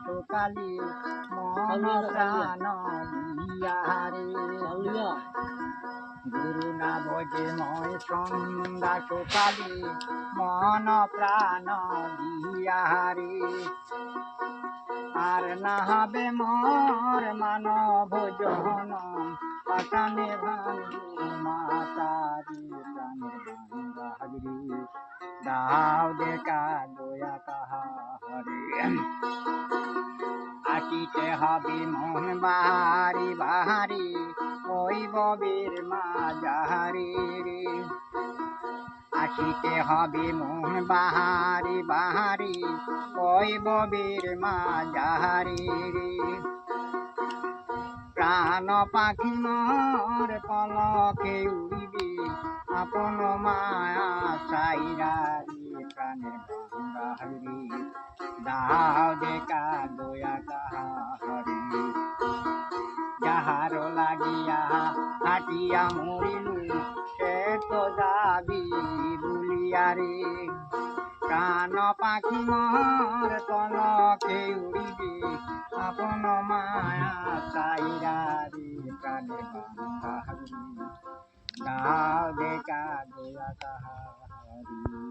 সুকালি মন প্রাণ দিয়ারে গুরু না ভজে মই সন্ধ্যা সুকালি মন প্রাণ দিয়ারে আর না হবে মোর মানব জন পাতানে ভাঙ্গু মাতারি প্রাণের ভাঙ্গাগরি দাও দেখা দয়া কাহারে আসিতে হবে মন বাহারি বাহারি ওই বীর মাঝারি রে আসিতে হবে মন বাহারি বাহারি ওই বীর মাঝারি রে প্রাণ পাখি মোর পলকে উড়িবে আপন মায়া সাইরারি প্রাণের ভাঙ্গারি দাও দেখা দয়া কাহারি যাহার লাগিয়া হাটিয়া মরিলু সে তো যাবি বলিয়ারে প্রাণ পাখি মোর পলকে উড়িবে আপন মায়া সাইরারি প্রাণের ভাঙ্গারি দাও দেখা দয়া কাহারি।